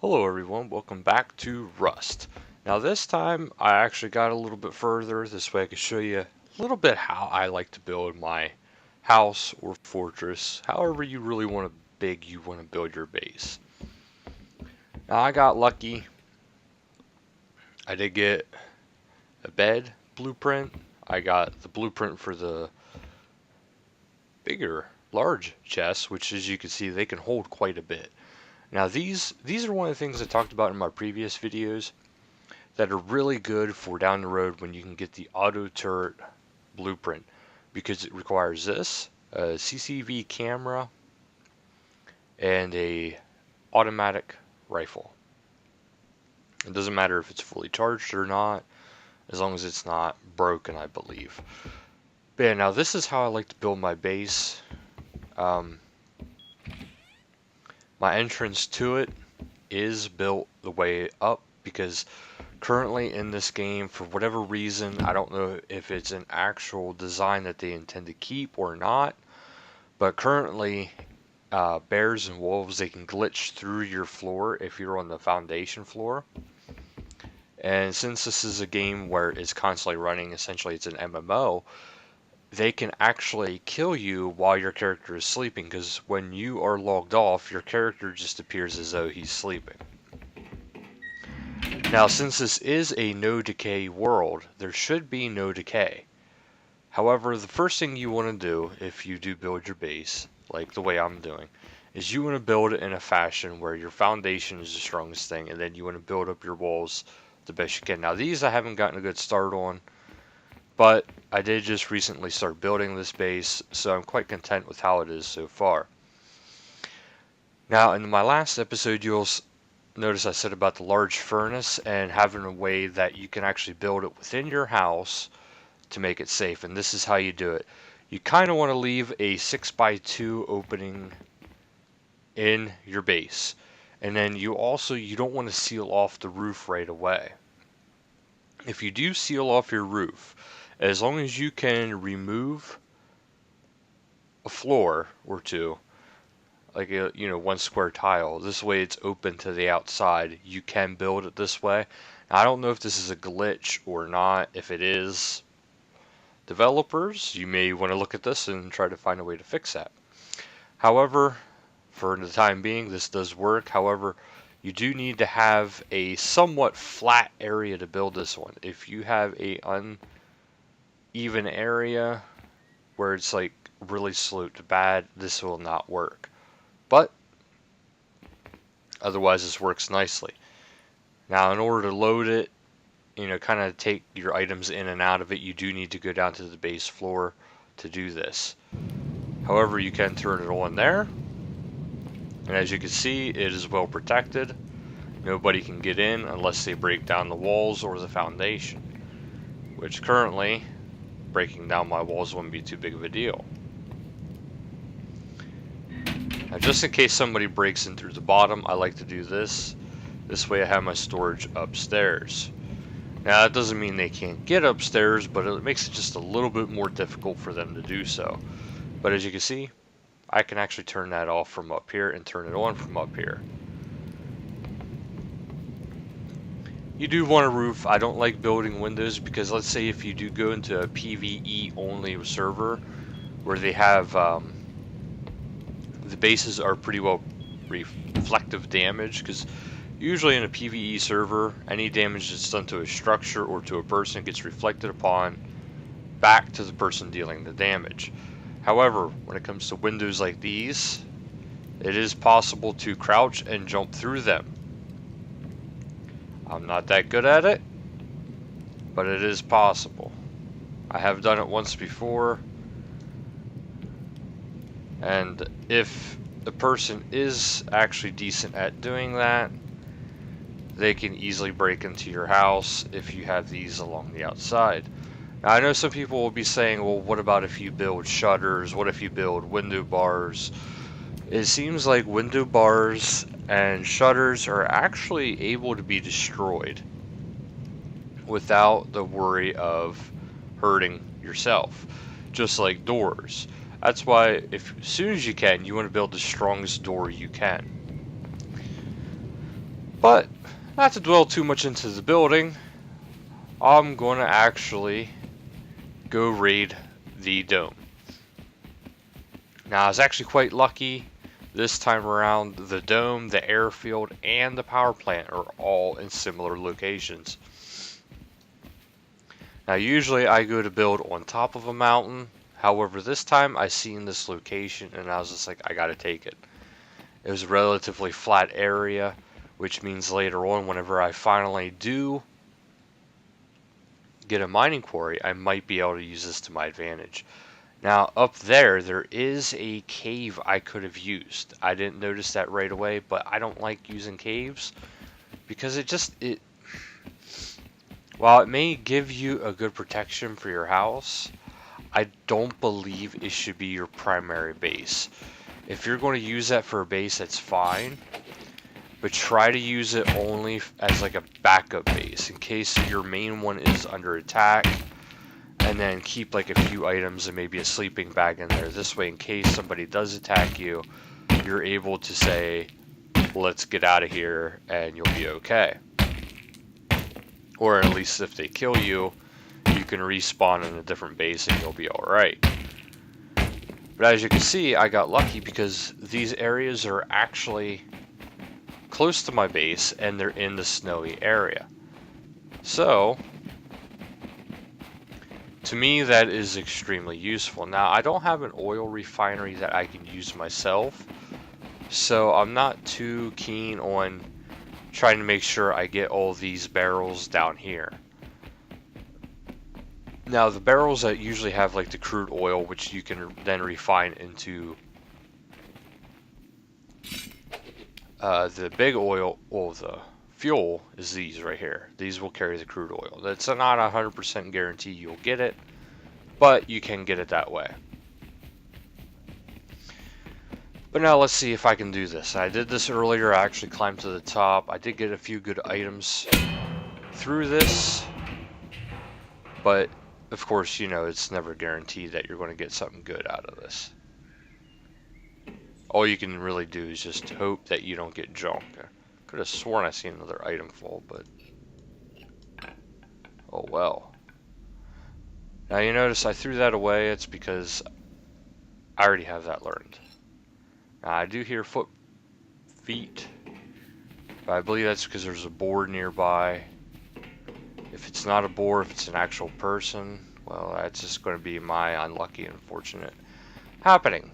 Hello everyone, welcome back to Rust. Now this time I actually got a little bit further, this way I can show you a little bit how I like to build my house or fortress, however you really want you want to build your base. Now I got lucky, I did get a bed blueprint, I got the blueprint for the large chests, which as you can see they can hold quite a bit. Now these are one of the things I talked about in my previous videos that are really good for down the road when you can get the auto turret blueprint, because it requires this, a CCV camera, and a automatic rifle. It doesn't matter if it's fully charged or not, as long as it's not broken, I believe. But yeah, now this is how I like to build my base. My entrance to it is built the way up because currently in this game, for whatever reason, I don't know if it's an actual design that they intend to keep or not, but currently bears and wolves, they can glitch through your floor if you're on the foundation floor. And since this is a game where it's constantly running, essentially it's an MMO, they can actually kill you while your character is sleeping, because when you are logged off, your character just appears as though he's sleeping. Now, since this is a no decay world, there should be no decay. However, the first thing you want to do if you do build your base, like the way I'm doing, is you want to build it in a fashion where your foundation is the strongest thing, and then you want to build up your walls the best you can. Now, these I haven't gotten a good start on, but I did just recently start building this base, so I'm quite content with how it is so far. Now, in my last episode, you'll notice I said about the large furnace and having a way that you can actually build it within your house to make it safe, and this is how you do it. You kind of want to leave a 6x2 opening in your base, and then you don't want to seal off the roof right away. If you do seal off your roof, as long as you can remove a floor or two, like a one square tile, this way it's open to the outside, you can build it this way. Now, I don't know if this is a glitch or not. If it is, developers, you may want to look at this and try to find a way to fix that. However, for the time being, this does work. However, you do need to have a somewhat flat area to build this one. If you have a uneven area where it's like really sloped bad, this will not work. But otherwise, this works nicely. Now, in order to load it, kind of take your items in and out of it, you do need to go down to the base floor to do this. However, you can turn it on there, and as you can see, it is well protected. Nobody can get in unless they break down the walls or the foundation, which currently, breaking down my walls wouldn't be too big of a deal. Now, just in case somebody breaks in through the bottom, I like to do this. This way I have my storage upstairs. Now, that doesn't mean they can't get upstairs, but it makes it just a little bit more difficult for them to do so. But as you can see, I can actually turn that off from up here and turn it on from up here. You do want a roof. I don't like building windows because let's say if you do go into a PvE only server where they have the bases are pretty well reflective damage, because usually in a PvE server, any damage that's done to a structure or to a person gets reflected upon back to the person dealing the damage. However, when it comes to windows like these, it is possible to crouch and jump through them. I'm not that good at it, but it is possible. I have done it once before, and if the person is actually decent at doing that, they can easily break into your house if you have these along the outside. Now, I know some people will be saying, well, what about if you build shutters? What if you build window bars? It seems like window bars and shutters are actually able to be destroyed without the worry of hurting yourself, just like doors. That's why, as soon as you can, you want to build the strongest door you can. But not to dwell too much into the building, I'm going to actually go raid the dome. Now I was actually quite lucky this time around. The dome, the airfield, and the power plant are all in similar locations. Now usually I go to build on top of a mountain. However, this time I seen this location and I was just like, I gotta take it. It was a relatively flat area, which means later on, whenever I finally do get a mining quarry, I might be able to use this to my advantage. Now up there is a cave I could have used. I didn't notice that right away, but I don't like using caves because while it may give you a good protection for your house, I don't believe it should be your primary base. If you're going to use that for a base, that's fine, but try to use it only as like a backup base in case your main one is under attack, and then keep like a few items and maybe a sleeping bag in there. This way, in case somebody does attack you, you're able to say, let's get out of here, and you'll be okay. Or at least if they kill you, you can respawn in a different base and you'll be alright. But as you can see, I got lucky because these areas are actually close to my base and they're in the snowy area. So, to me that is extremely useful. Now, I don't have an oil refinery that I can use myself, so I'm not too keen on trying to make sure I get all these barrels down here. Now the barrels that usually have like the crude oil, which you can then refine into the big oil, well, the fuel is these right here. These will carry the crude oil. That's not 100% guarantee you'll get it, but you can get it that way. But now let's see if I can do this. I did this earlier. I actually climbed to the top. I did get a few good items through this, but of course, you know, it's never guaranteed that you're going to get something good out of this. All you can really do is just hope that you don't get junk. I could have sworn I seen another item fall, but oh well. Now you notice I threw that away. It's because I already have that learned. Now, I do hear feet, but I believe that's because there's a boar nearby. If it's not a boar, if it's an actual person, well, that's just going to be my unlucky, unfortunate happening.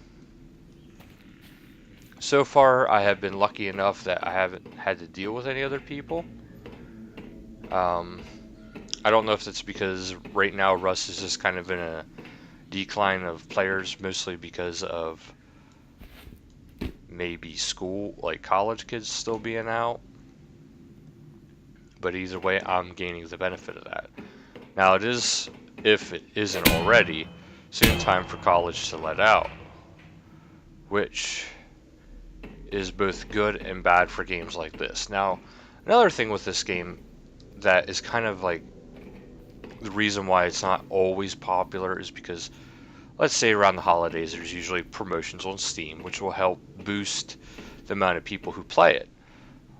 So far, I have been lucky enough that I haven't had to deal with any other people. I don't know if that's because right now Rust is just kind of in a decline of players, mostly because of maybe school, like college kids still being out. But either way, I'm gaining the benefit of that. Now it is, if it isn't already, soon time for college to let out, which is both good and bad for games like this. Now, another thing with this game that is kind of like the reason why it's not always popular is because, let's say around the holidays, there's usually promotions on Steam, which will help boost the amount of people who play it.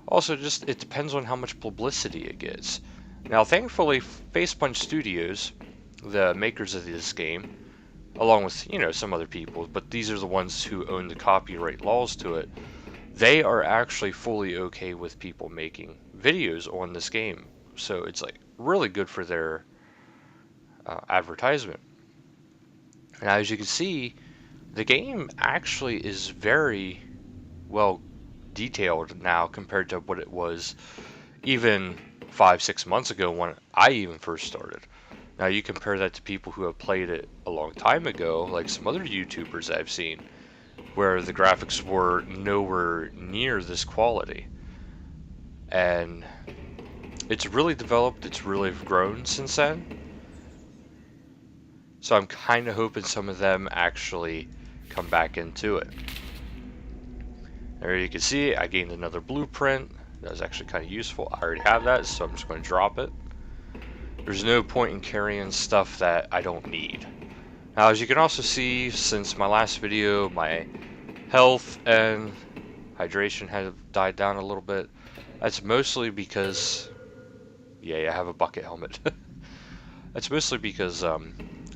Also, just it depends on how much publicity it gets. Now, thankfully, Facepunch Studios, the makers of this game, along with, you know, some other people, but these are the ones who own the copyright laws to it, they are actually fully okay with people making videos on this game. So it's like really good for their advertisement. Now, as you can see, the game actually is very well detailed now compared to what it was even 5-6 months ago when I even first started. Now, you compare that to people who have played it a long time ago, like some other YouTubers I've seen, where the graphics were nowhere near this quality. And it's really developed, it's really grown since then. So I'm kind of hoping some of them actually come back into it. There you can see I gained another blueprint. That was actually kind of useful. I already have that, so I'm just going to drop it. There's no point in carrying stuff that I don't need. Now, as you can also see, since my last video, my health and hydration have died down a little bit. That's mostly because, yeah, I have a bucket helmet. That's mostly because I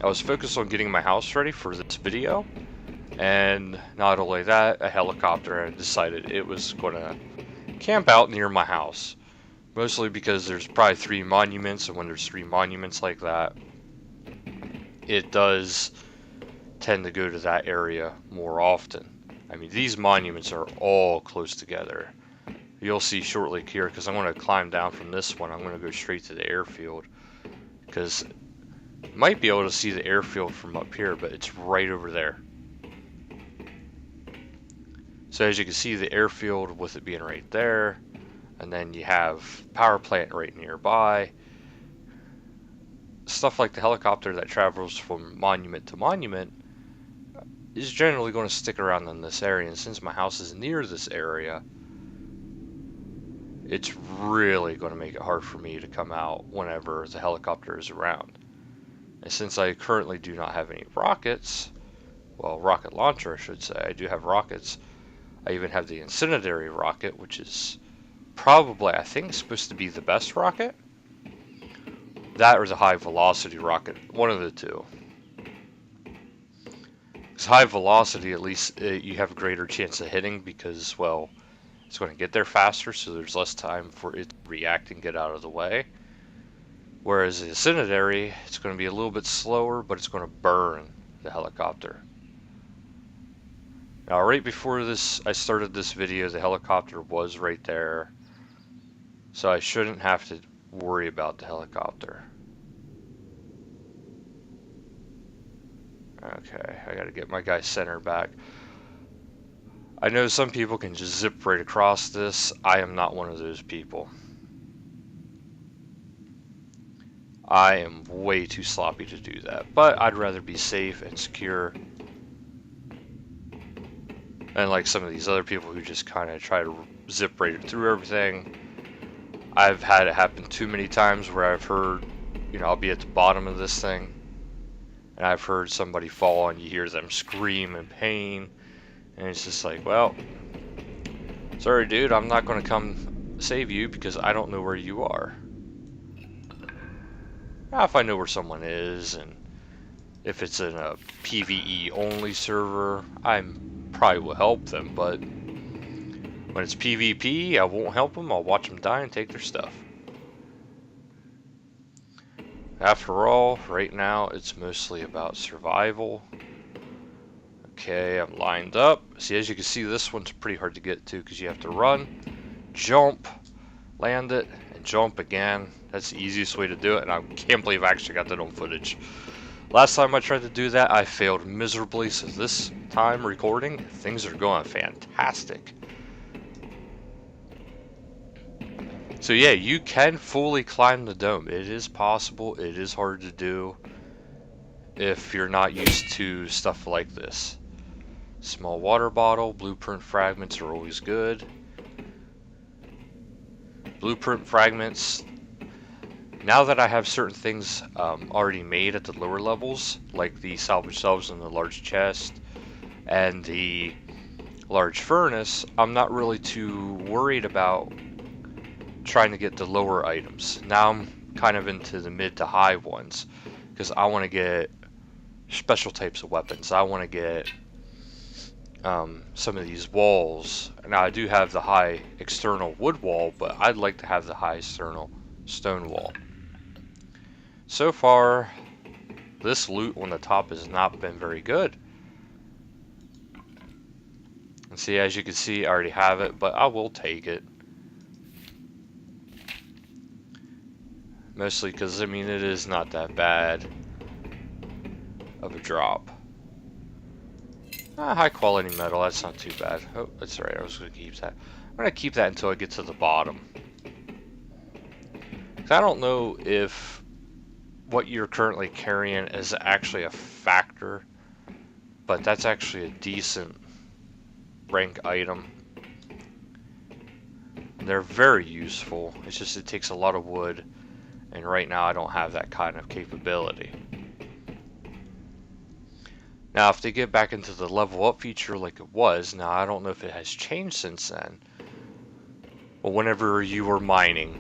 was focused on getting my house ready for this video, and not only that, a helicopter had decided it was going to camp out near my house. Mostly because there's probably 3 monuments, and when there's 3 monuments like that, it does tend to go to that area more often. I mean, these monuments are all close together. You'll see shortly here, because I'm going to climb down from this one. I'm going to go straight to the airfield, because you might be able to see the airfield from up here, but it's right over there. So as you can see, the airfield with it being right there, and then you have power plant right nearby. Stuff like the helicopter that travels from monument to monument is generally going to stick around in this area, and since my house is near this area, it's really going to make it hard for me to come out whenever the helicopter is around. And since I currently do not have any rockets, well, rocket launcher I should say, I do have rockets. I even have the incendiary rocket, which is probably, I think, supposed to be the best rocket. That or the high velocity rocket, one of the two. Because high velocity, at least you have a greater chance of hitting because, well, it's going to get there faster, so there's less time for it to react and get out of the way. Whereas the incendiary, it's going to be a little bit slower, but it's going to burn the helicopter. Now, right before this, I started this video, the helicopter was right there, so I shouldn't have to worry about the helicopter. Okay, I gotta get my guy center back. I know some people can just zip right across this. I am not one of those people. I am way too sloppy to do that, but I'd rather be safe and secure than like some of these other people who just kind of try to zip right through everything. I've had it happen too many times where I've heard, you know, I'll be at the bottom of this thing and I've heard somebody fall and you hear them scream in pain, and it's just like, well, sorry dude, I'm not going to come save you because I don't know where you are. Now, if I know where someone is, and if it's in a PvE only server, I probably will help them, but when it's PvP, I won't help them. I'll watch them die and take their stuff. After all, right now, it's mostly about survival. Okay, I'm lined up. See, as you can see, this one's pretty hard to get to because you have to run, jump, land it, and jump again. That's the easiest way to do it, and I can't believe I actually got that on footage. Last time I tried to do that, I failed miserably, so this time recording, things are going fantastic. So yeah, you can fully climb the dome. It is possible. It is hard to do if you're not used to stuff like this. Small water bottle, blueprint fragments are always good. Blueprint fragments, now that I have certain things already made at the lower levels, like the salvage shelves and the large chest and the large furnace, I'm not really too worried about trying to get the lower items. Now I'm kind of into the mid to high ones because I want to get special types of weapons. I want to get some of these walls. Now I do have the high external wood wall, but I'd like to have the high external stone wall. So far, this loot on the top has not been very good. And see, as you can see, I already have it, but I will take it. Mostly because, I mean, it is not that bad of a drop. High quality metal, that's not too bad. Oh, that's alright, I was going to keep that. I'm going to keep that until I get to the bottom. I don't know if what you're currently carrying is actually a factor, but that's actually a decent rank item. They're very useful. It's just it takes a lot of wood, and right now I don't have that kind of capability. Now if they get back into the level up feature like it was, now I don't know if it has changed since then, Well, whenever you were mining,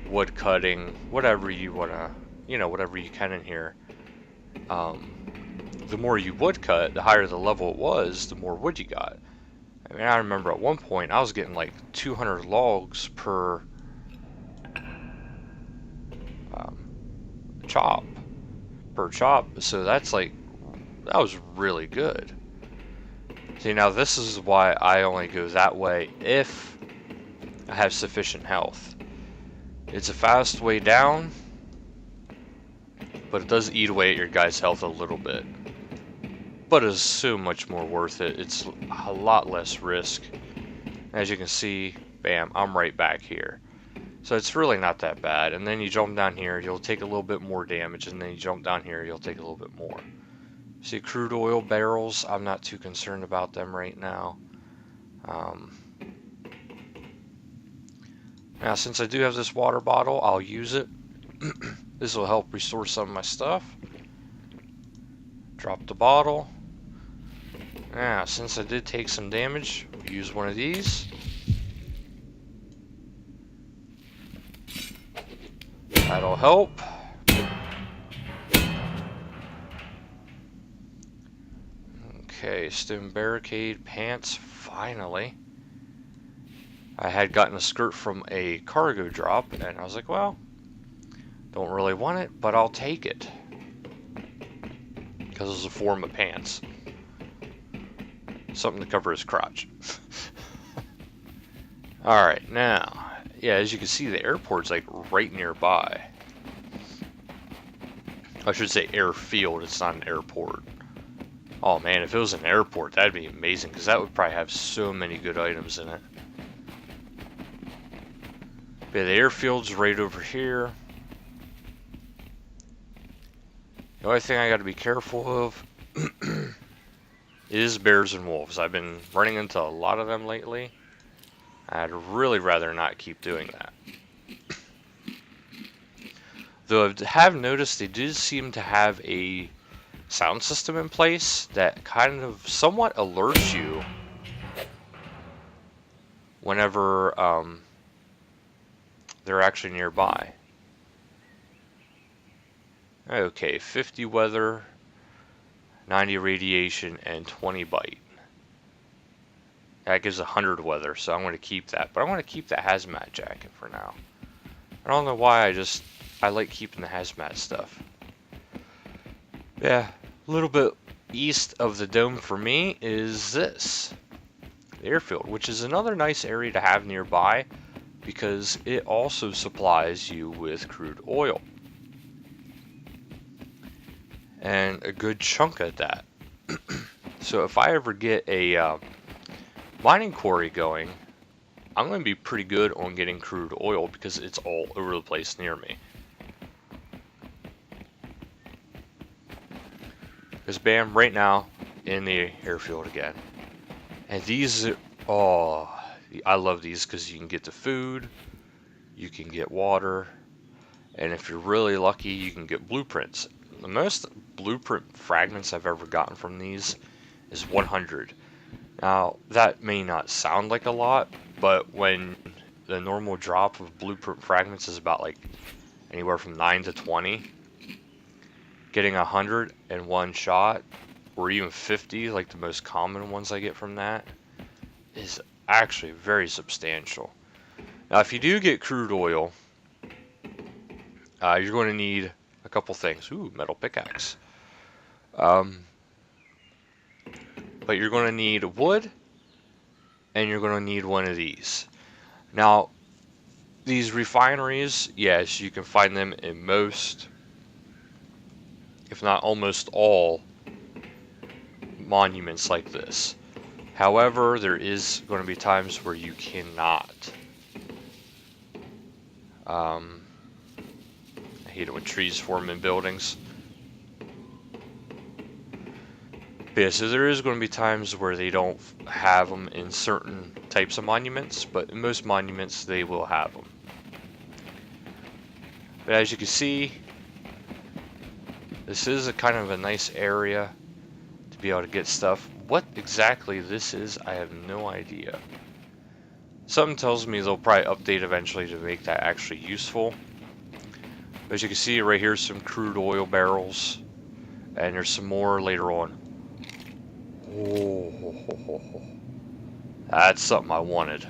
wood cutting, whatever you wanna, whatever you can in here, the more you wood cut, the higher the level it was, the more wood you got. I mean, I remember at one point I was getting like 200 logs per um, chop, so that was really good. See, now this is why I only go that way if I have sufficient health. It's a fast way down, but it does eat away at your guy's health a little bit. But it's so much more worth it. It's a lot less risk. As you can see, bam, I'm right back here. So it's really not that bad. And then you jump down here, you'll take a little bit more damage, and then you jump down here, you'll take a little bit more. See, crude oil barrels, I'm not too concerned about them right now. Now, since I do have this water bottle, I'll use it. This will help restore some of my stuff. Drop the bottle. Now, since I did take some damage, we'll use one of these. That'll help. Okay, stone barricade, pants, finally. I had gotten a skirt from a cargo drop, and I was like, well, don't really want it, but I'll take it. Because it's a form of pants. Something to cover his crotch. Alright, now, yeah, as you can see, the airport's like right nearby. I should say airfield, it's not an airport. Oh man, if it was an airport, that'd be amazing, because that would probably have so many good items in it. But yeah, the airfield's right over here. The only thing I gotta be careful of is bears and wolves. I've been running into a lot of them lately. I'd really rather not keep doing that. Though I have noticed they do seem to have a sound system in place that kind of somewhat alerts you whenever they're actually nearby. Okay, 50 weather, 90 radiation, and 20 bite. That gives 100 weather, so I'm going to keep that. But I want to keep the hazmat jacket for now. I don't know why, I like keeping the hazmat stuff. Yeah, a little bit east of the dome for me is this. The airfield, which is another nice area to have nearby because it also supplies you with crude oil. And a good chunk of that. So if I ever get a mining quarry going, I'm going to be pretty good on getting crude oil because it's all over the place near me. Because bam, right now in the airfield again. And these are, oh, I love these because you can get the food, you can get water, and if you're really lucky, you can get blueprints. The most blueprint fragments I've ever gotten from these is 100. Now, that may not sound like a lot, but when the normal drop of blueprint fragments is about like anywhere from 9 to 20, getting 100 in one shot, or even 50, like the most common ones I get from that, is actually very substantial. Now, if you do get crude oil, you're going to need a couple things. Ooh, metal pickaxe. But you're going to need wood, and you're going to need one of these. Now, these refineries, yes, you can find them in most, if not almost all, monuments like this. However, there is going to be times where you cannot. I hate it when trees form in buildings. But yeah, so there is going to be times where they don't have them in certain types of monuments, but in most monuments they will have them. But as you can see, this is a kind of a nice area to be able to get stuff. What exactly this is, I have no idea. Something tells me they'll probably update eventually to make that actually useful. As you can see right here, some crude oil barrels, and there's some more later on. Oh, that's something I wanted.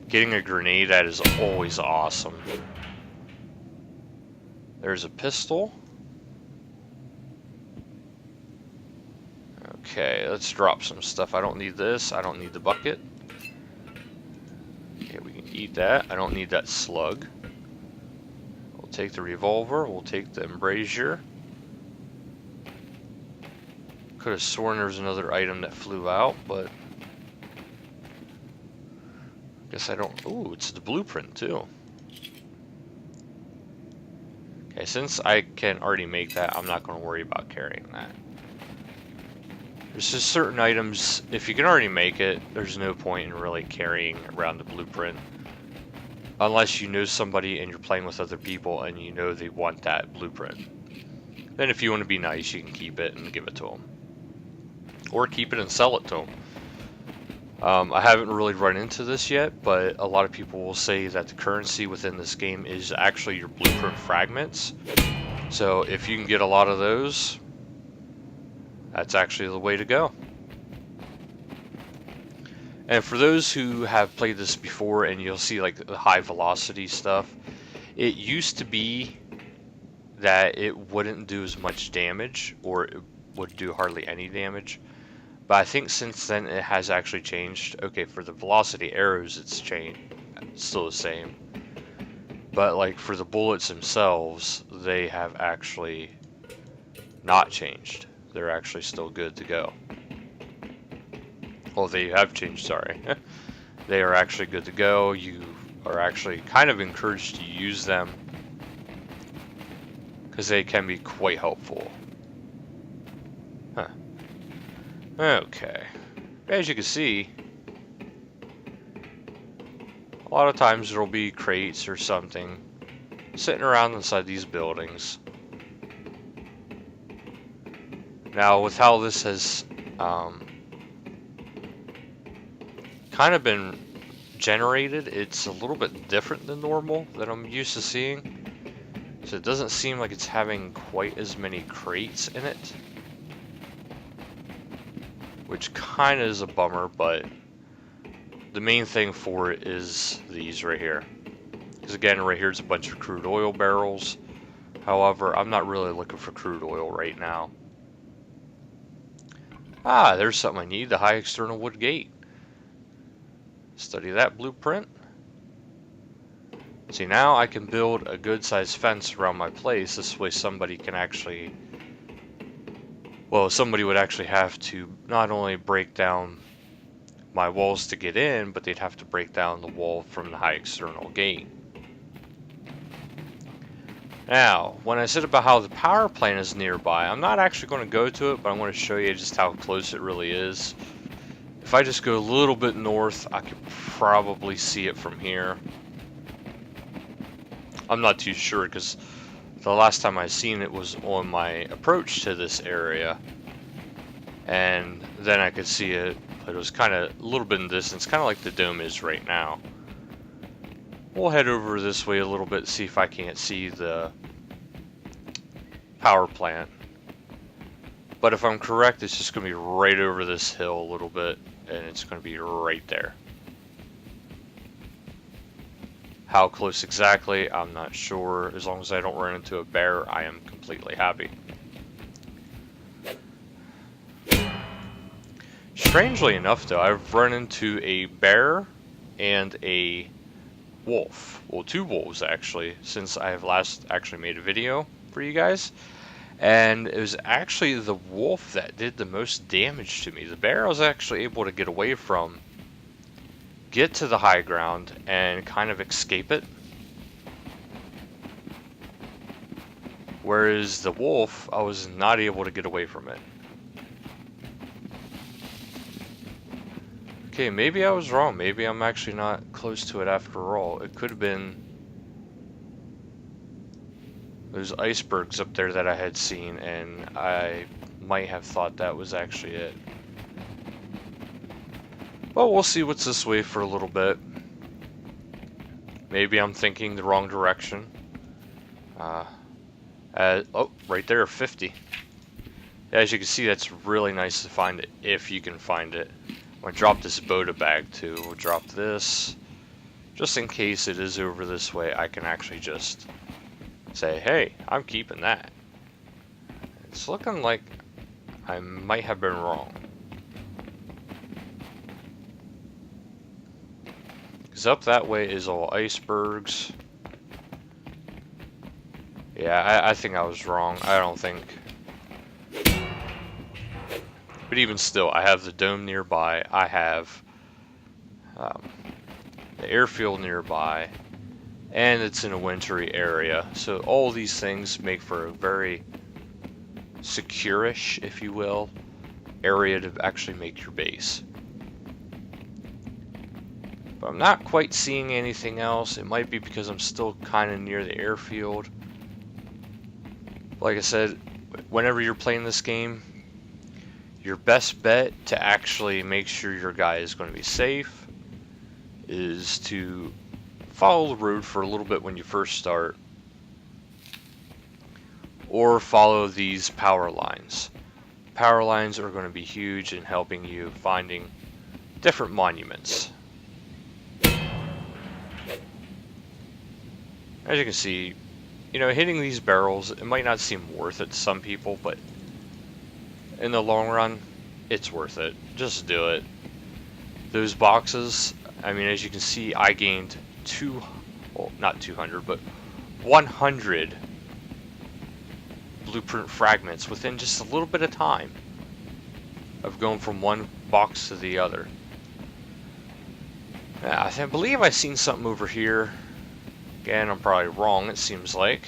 Getting a grenade, that is always awesome. There's a pistol. Okay, let's drop some stuff. I don't need this. I don't need the bucket. Okay, we can eat that. I don't need that slug. We'll take the revolver. We'll take the embrasure. Could have sworn there was another item that flew out, but guess I don't. Ooh, it's the blueprint too. Okay, since I can already make that, I'm not going to worry about carrying that. There's just certain items, if you can already make it, there's no point in really carrying around the blueprint. Unless you know somebody and you're playing with other people and you know they want that blueprint. Then if you want to be nice, you can keep it and give it to them. Or keep it and sell it to them. I haven't really run into this yet, but a lot of people will say that the currency within this game is actually your blueprint fragments. So if you can get a lot of those, that's actually the way to go. And for those who have played this before, and you'll see like the high velocity stuff, it used to be that it wouldn't do as much damage, or it would do hardly any damage. But I think since then it has actually changed. Okay, for the velocity arrows it's changed, it's still the same. But like for the bullets themselves, they have actually not changed. They're actually still good to go. Well, they have changed, sorry. They are actually good to go. You are actually kind of encouraged to use them because they can be quite helpful. Huh. Okay. As you can see, a lot of times there will be crates or something sitting around inside these buildings. Now, with how this has kind of been generated, it's a little bit different than normal that I'm used to seeing. So it doesn't seem like it's having quite as many crates in it, which kind of is a bummer, but the main thing for it is these right here. Because again, right here is a bunch of crude oil barrels. However, I'm not really looking for crude oil right now. Ah, there's something I need, the high external wood gate. Study that blueprint. See, now I can build a good sized fence around my place. This way somebody can actually, well, somebody would actually have to not only break down my walls to get in, but they'd have to break down the wall from the high external gate. Now, when I said about how the power plant is nearby, I'm not actually going to go to it, but I'm going to show you just how close it really is. If I just go a little bit north, I could probably see it from here. I'm not too sure because the last time I seen it was on my approach to this area. And then I could see it, but it was kind of a little bit in distance, kind of like the dome is right now. We'll head over this way a little bit, see if I can't see the power plant. But if I'm correct, it's just going to be right over this hill a little bit, and it's going to be right there. How close exactly, I'm not sure. As long as I don't run into a bear, I am completely happy. Strangely enough, though, I've run into a bear and a wolf. Well, two wolves actually, since I have last actually made a video for you guys. And it was actually the wolf that did the most damage to me. The bear I was actually able to get away from, get to the high ground, and kind of escape it. Whereas the wolf, I was not able to get away from it. Okay, maybe I was wrong. Maybe I'm actually not close to it after all. It could have been those icebergs up there that I had seen, and I might have thought that was actually it. Well, we'll see what's this way for a little bit. Maybe I'm thinking the wrong direction. Oh, right there, 50. As you can see, that's really nice to find it, if you can find it. I'm going to drop this Boda bag too. We'll drop this. Just in case it is over this way, I can actually just say, hey, I'm keeping that. It's looking like I might have been wrong. Because up that way is all icebergs. Yeah, I think I was wrong. I don't think. But even still, I have the dome nearby. I have the airfield nearby. And it's in a wintry area. So all these things make for a very secure-ish, if you will, area to actually make your base. But I'm not quite seeing anything else. It might be because I'm still kind of near the airfield. Like I said, whenever you're playing this game, your best bet to actually make sure your guy is going to be safe is to follow the road for a little bit when you first start, or follow these power lines. Power lines are going to be huge in helping you finding different monuments. As you can see, you know, hitting these barrels, it might not seem worth it to some people, but in the long run, it's worth it. Just do it. Those boxes, I mean, as you can see, I gained not 200, but 100 blueprint fragments within just a little bit of time of going from one box to the other. I believe I've seen something over here. Again, I'm probably wrong, it seems like.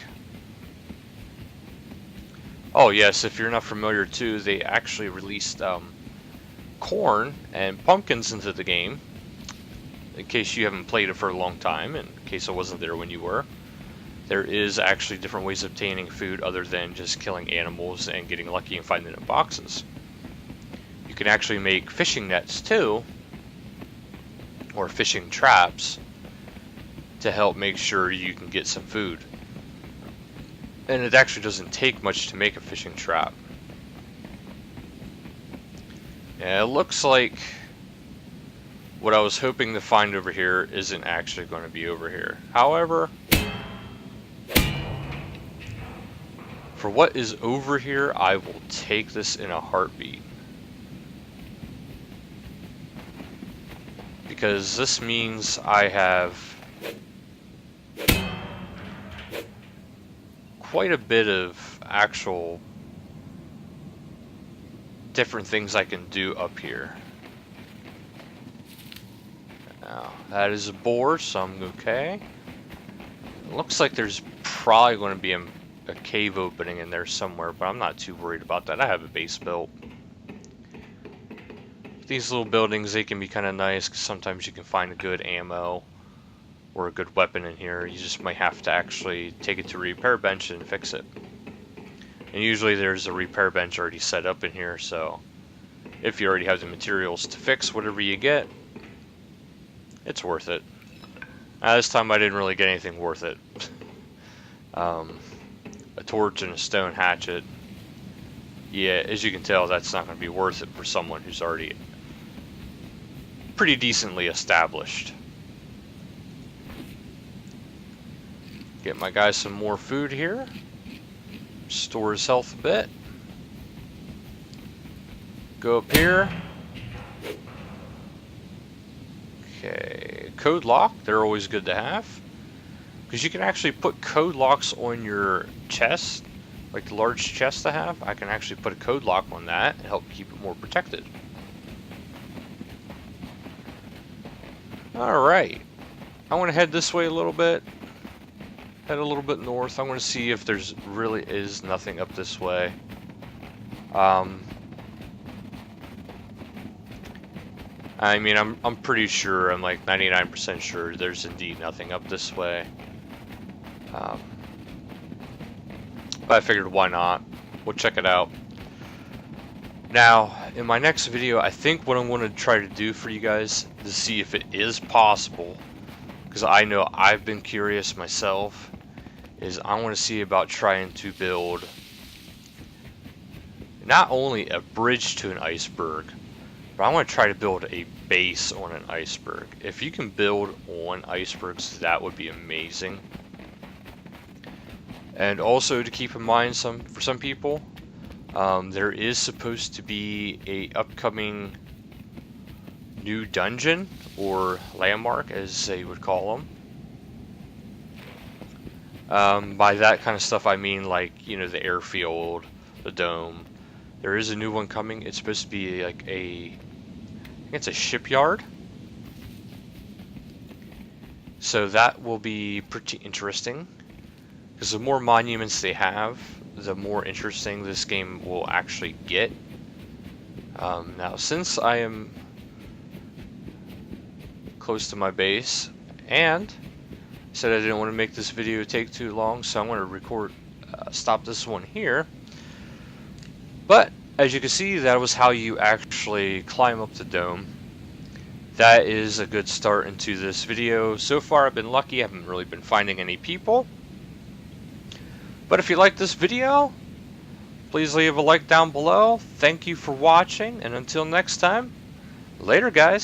Oh yes, if you're not familiar too, they actually released corn and pumpkins into the game. In case you haven't played it for a long time, in case I wasn't there when you were. There is actually different ways of obtaining food other than just killing animals and getting lucky and finding it in boxes. You can actually make fishing nets too, or fishing traps, to help make sure you can get some food. And it actually doesn't take much to make a fishing trap. Yeah, it looks like what I was hoping to find over here isn't actually going to be over here. However, for what is over here, I will take this in a heartbeat. Because this means I have quite a bit of actual different things I can do up here. Now, that is a boar, so I'm okay. It looks like there's probably going to be a cave opening in there somewhere, but I'm not too worried about that. I have a base built. These little buildings, they can be kind of nice because sometimes you can find a good ammo or a good weapon in here. You just might have to actually take it to a repair bench and fix it. And usually there's a repair bench already set up in here, so if you already have the materials to fix whatever you get, it's worth it. This time I didn't really get anything worth it. A torch and a stone hatchet. Yeah, as you can tell, that's not going to be worth it for someone who's already pretty decently established. Get my guy some more food here. Restore his health a bit. Go up here. Okay, code lock, they're always good to have. Because you can actually put code locks on your chest, like the large chest I have. I can actually put a code lock on that and help keep it more protected. Alright, I want to head this way a little bit. Head a little bit north. I want to see if there's really is nothing up this way. I mean, I'm pretty sure, I'm like 99% sure there's indeed nothing up this way. But I figured why not? We'll check it out. Now, in my next video, I think what I'm going to try to do for you guys to see if it is possible, because I know I've been curious myself, is I want to see about trying to build not only a bridge to an iceberg, but I want to try to build a base on an iceberg. If you can build on icebergs, that would be amazing. And also to keep in mind, for some people, there is supposed to be a upcoming new dungeon, or landmark as they would call them. By that kind of stuff I mean, like, you know, the airfield, the dome. There is a new one coming. It's supposed to be like I think it's a shipyard. So that will be pretty interesting, because the more monuments they have, the more interesting this game will actually get. Now, since I am close to my base, and said I didn't want to make this video take too long, so I'm going to stop this one here. But as you can see, that was how you actually climb up the dome. That is a good start into this video. So far I've been lucky, I haven't really been finding any people. But if you like this video, please leave a like down below. Thank you for watching, and until next time, later guys.